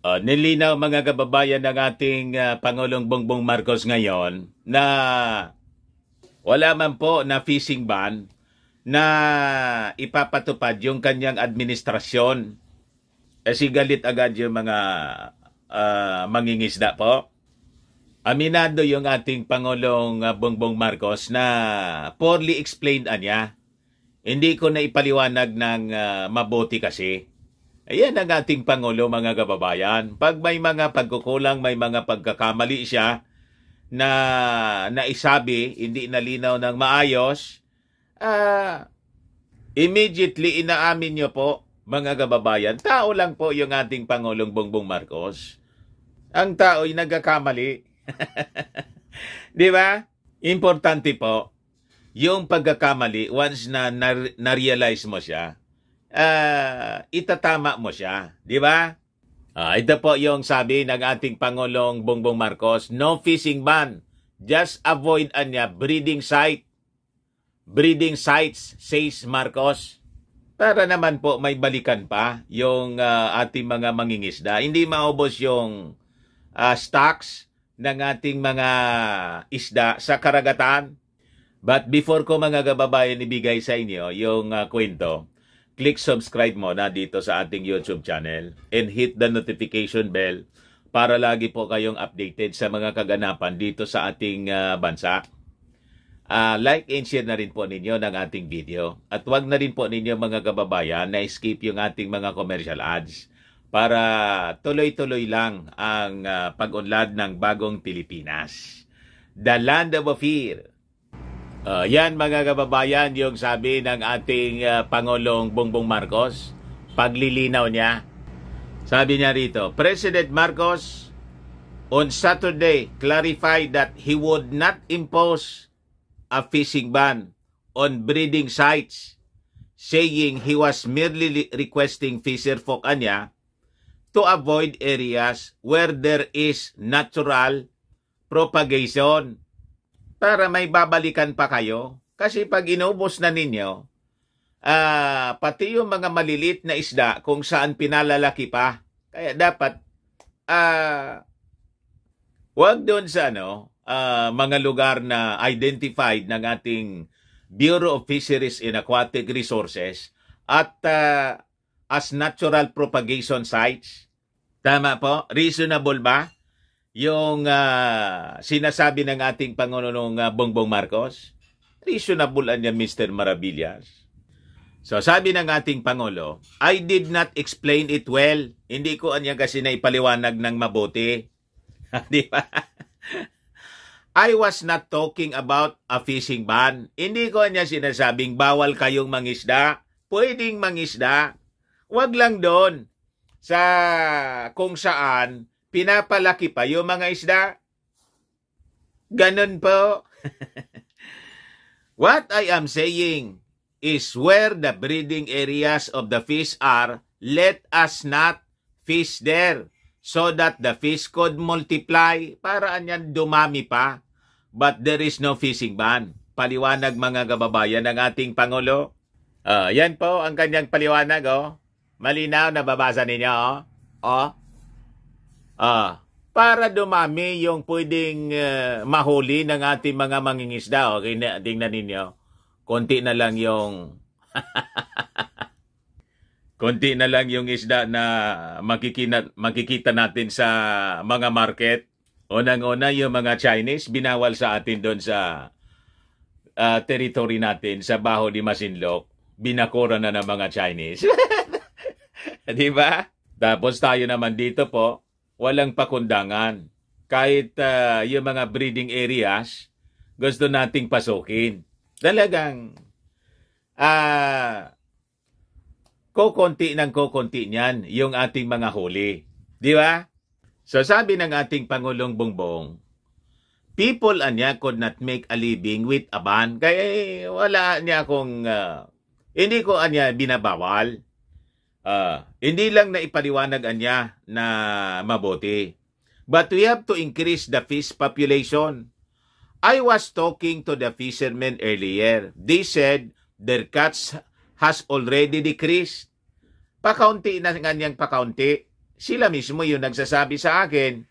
Nilinaw mga kababayan ng ating Pangulong Bongbong Marcos ngayon na wala man po na fishing ban na ipapatupad yung kanyang administrasyon. Kasi galit agad yung mga mangingisda po. Aminado yung ating Pangulong Bongbong Marcos na poorly explained niya. Hindi ko na ipaliwanag ng mabuti kasi. Ayan ang ating Pangulo, mga kababayan. Pag may mga pagkukulang, may mga pagkakamali siya na naisabi, hindi nalinaw ng maayos, immediately inaamin niyo po, mga kababayan. Tao lang po yung ating Pangulong Bongbong Marcos. Ang tao'y nagkakamali. Di ba? Importante po, yung pagkakamali, once na na-realize mo siya, itatama mo siya, di ba? Ito po yung sabi ng ating Pangulong Bongbong Marcos, no fishing ban, just avoid breeding site. Breeding sites, says Marcos. Para naman po may balikan pa yung ating mga mangingisda. Hindi maubos yung stocks ng ating mga isda sa karagatan. But before ko mga kababayan ibigay sa inyo yung kwento, click subscribe muna dito sa ating YouTube channel and hit the notification bell para lagi po kayong updated sa mga kaganapan dito sa ating bansa. Like and share na rin po ninyo ng ating video. At wag na rin po ninyo mga kababayan na skip yung ating mga commercial ads para tuloy-tuloy lang ang pag-unlad ng bagong Pilipinas. The land of fear. Yan mga kababayan yung sabi ng ating Pangulong Bongbong Marcos. Paglilinaw niya. Sabi niya rito, President Marcos on Saturday clarified that he would not impose a fishing ban on breeding sites, saying he was merely requesting fisherfolk to avoid areas where there is natural propagation. Para may babalikan pa kayo. Kasi pag inubos na ninyo, pati yung mga malilit na isda kung saan pinalalaki pa. Kaya dapat, wag doon sa mga lugar na identified ng ating Bureau of Fisheries and Aquatic Resources at as natural propagation sites. Tama po? Reasonable ba yung sinasabi ng ating Pangulong Bongbong Marcos? Reasonable yan, Mr. Maravillas. So sabi ng ating Pangulo, I did not explain it well. Hindi ko kasi na ipaliwanag ng mabuti. Di ba? I was not talking about a fishing ban. Hindi ko sinasabing bawal kayong mangisda. Pwedeng mangisda. Wag lang doon sa kung saan pinapalaki pa yung mga isda. Ganun po. What I am saying is where the breeding areas of the fish are, let us not fish there so that the fish could multiply para dumami pa. But there is no fishing ban. Paliwanag mga kababayan ng ating Pangulo. Yan po ang kanyang paliwanag. Malinaw, nababasa ninyo. Para dumami yung pwedeng mahuli ng ating mga mangingisda. Okay, tingnan ninyo. Konti na lang yung konti na lang yung isda na makikita natin sa mga market. Unang-una yung mga Chinese, binawal sa atin doon sa territory natin, sa Baho de Masinloc. Binakura na ng mga Chinese. Di ba? Tapos tayo naman dito po, walang pakundangan. Kahit yung mga breeding areas, gusto nating pasukin. Talagang, kukunti niyan yung ating mga huli. Di ba? So sabi ng ating Pangulong Bongbong, people could not make a living with a ban. Kaya wala niya akong, hindi ko binabawal. Hindi lang na ipaliwanag na mabuti. But we have to increase the fish population. I was talking to the fishermen earlier. They said their catch has already decreased. Pakaunti na pakaunti. sila mismo yung nagsasabi sa akin.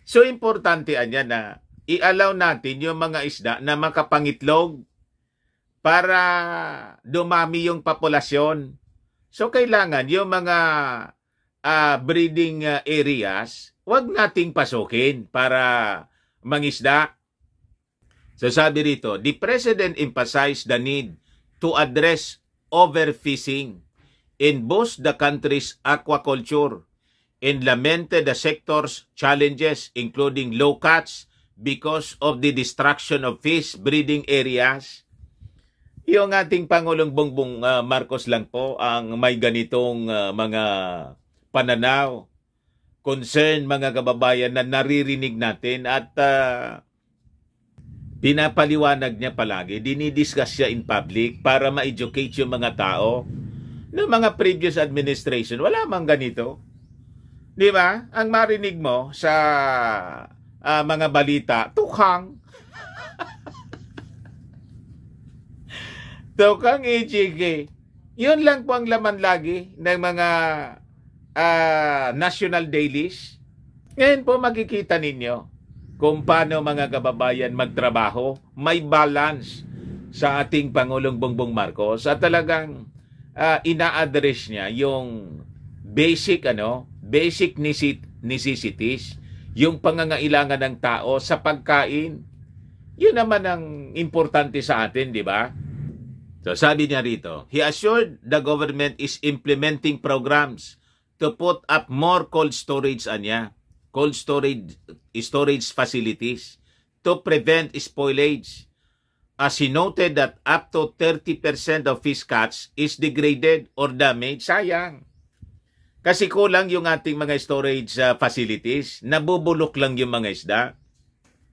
So, importante anya na i-allow natin yung mga isda na makapangitlog para dumami yung populasyon. So, kailangan yung mga breeding areas, wag nating pasukin para mangisda. So, sabi rito, the President emphasized the need to address overfishing in both the country's aquaculture and lamented the sector's challenges including low catch because of the destruction of fish breeding areas. Yung ating Pangulong Bongbong Marcos lang po ang may ganitong mga pananaw, concern mga kababayan na naririnig natin at pinapaliwanag niya palagi, dinidiscuss siya in public para ma-educate yung mga tao. Noong mga previous administration, wala mang ganito. Di ba? Ang marinig mo sa mga balita, tukhang. Tukhang EJK. Yun lang po ang laman lagi ng mga national dailies. Ngayon po makikita ninyo kung paano mga kababayan magtrabaho, may balance sa ating Pangulong Bongbong Marcos at talagang ina-address niya yung basic necessities, yung pangangailangan ng tao sa pagkain. Yun naman ang importante sa atin, di ba? So sabi niya rito, he assured the government is implementing programs to put up more cold storage facilities to prevent spoilage. As he noted that up to 30% of fish catch is degraded or damaged. Sayang. Kasi kulang yung ating mga storage facilities. Nabubulok lang yung mga isda.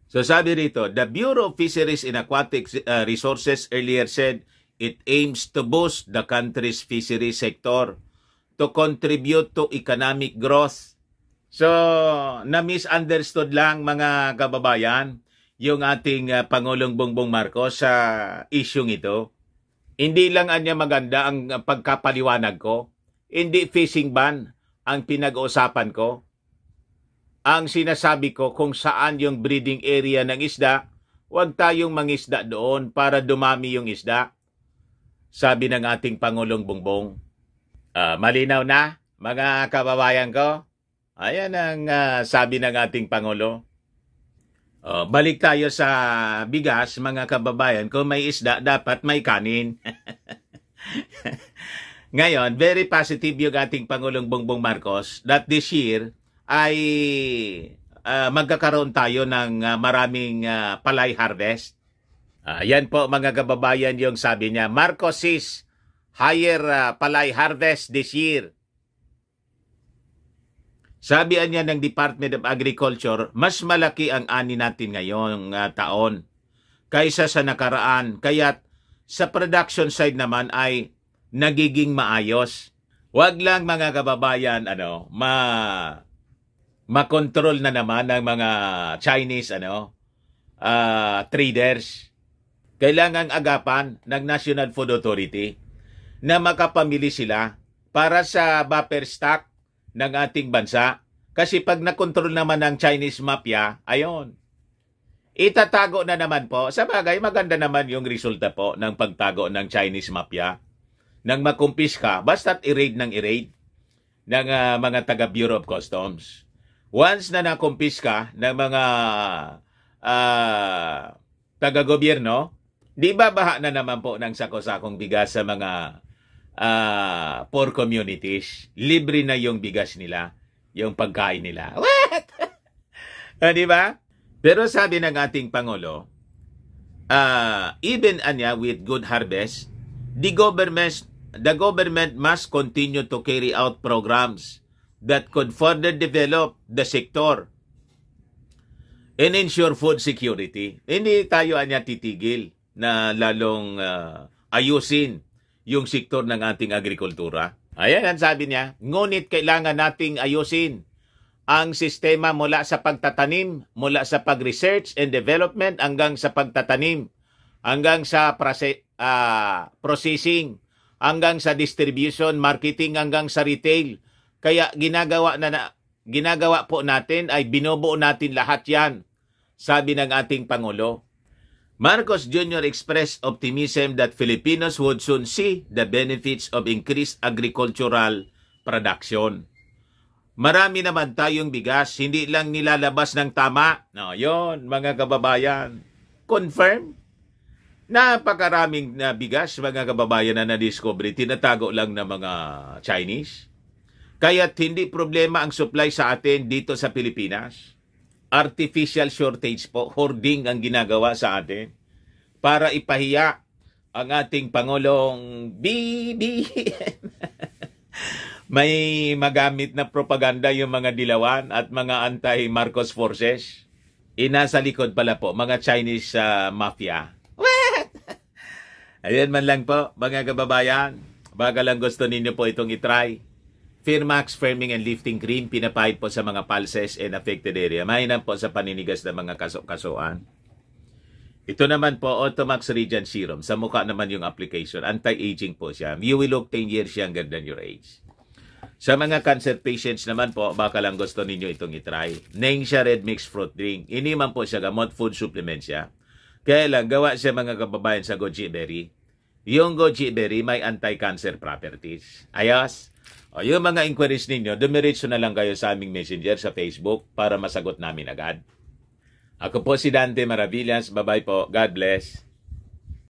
So sabi rito, the Bureau of Fisheries and Aquatic Resources earlier said it aims to boost the country's fisheries sector to contribute to economic growth. So, na-misunderstood lang mga kababayan yung ating Pangulong Bongbong Marcos sa isyung ito. Hindi lang anya maganda ang pagkapaliwanag ko. Hindi fishing ban ang pinag-uusapan ko. Ang sinasabi ko kung saan yung breeding area ng isda, huwag tayong mangisda doon para dumami yung isda. Sabi ng ating Pangulong Bongbong. Malinaw na mga kababayan ko? Ayan ang sabi ng ating Pangulo. Balik tayo sa bigas, mga kababayan. Kung may isda, dapat may kanin. Ngayon, very positive yung ating Pangulong Bongbong Marcos that this year ay magkakaroon tayo ng maraming palay harvest. Yan po mga kababayan yung sabi niya. Marcos sees higher palay harvest this year. Sabi niya ng Department of Agriculture, mas malaki ang ani natin ngayong taon kaysa sa nakaraan. Kaya't sa production side naman ay nagiging maayos. Huwag lang mga kababayan makontrol na naman ng mga Chinese traders. Kailangang agapan ng National Food Authority na makapamili sila para sa buffer stock ng ating bansa. Kasi pag nakontrol naman ng Chinese mafia, ayon, itatago na naman po. Sa bagay, maganda naman yung resulta po ng pagtago ng Chinese mafia. Nang makumpis ka, basta't i-raid ng mga taga Bureau of Customs. Once na nakumpis ka ng mga taga-gobyerno, di ba baha na naman po ng sako-sakong bigas sa mga poor communities? Libre na yung bigas nila, yung pagkain nila. What? Di ba? Pero sabi ng ating Pangulo, even with good harvest, the government must continue to carry out programs that could further develop the sector and ensure food security. Hindi tayo titigil na lalong ayusin yung sektor ng ating agrikultura. Ayan ang sabi niya, ngunit kailangan nating ayusin ang sistema mula sa pagtatanim, mula sa pag-research and development hanggang sa pagtatanim, hanggang sa processing, hanggang sa distribution, marketing, hanggang sa retail, Kaya ginagawa po natin ay binubuo natin lahat yan, sabi ng ating Pangulo. Marcos Jr. expressed optimism that Filipinos would soon see the benefits of increased agricultural production. Marami naman tayong bigas, hindi lang nilalabas ng tama. No, yon mga kababayan. Confirm. Napakaraming bigas, mga kababayan, na na-discovery, tinatago lang ng mga Chinese. Kaya't hindi problema ang supply sa atin dito sa Pilipinas. Artificial shortage po, hoarding ang ginagawa sa atin para ipahiya ang ating Pangulong BBM. May magamit na propaganda yung mga dilawan at mga anti-Marcos forces. Inasa likod pala po, mga Chinese mafia. Ayan man lang po, mga kababayan. Baka lang gusto ninyo po itong itry. Firmax Firming and Lifting Cream, pinapahid po sa mga pulses and affected area. Mainam po sa paninigas ng mga kaso-kasuan. Ito naman po, Automax Radiant Serum. Sa mukha naman yung application. Anti-aging po siya. You will look 10 years younger than your age. Sa mga cancer patients naman po, baka lang gusto ninyo itong itry. Ningxia Red Mixed Fruit Drink. Ini man po siya gamot, food supplement siya. Kaya lang, gawa siya mga kababayan sa goji berry. Yung goji berry may anti-cancer properties. Ayos. O, yung mga inquiries ninyo, dumiretso na lang kayo sa aming messenger sa Facebook para masagot namin agad. Ako po si Dante Maravillas. Bye-bye po. God bless.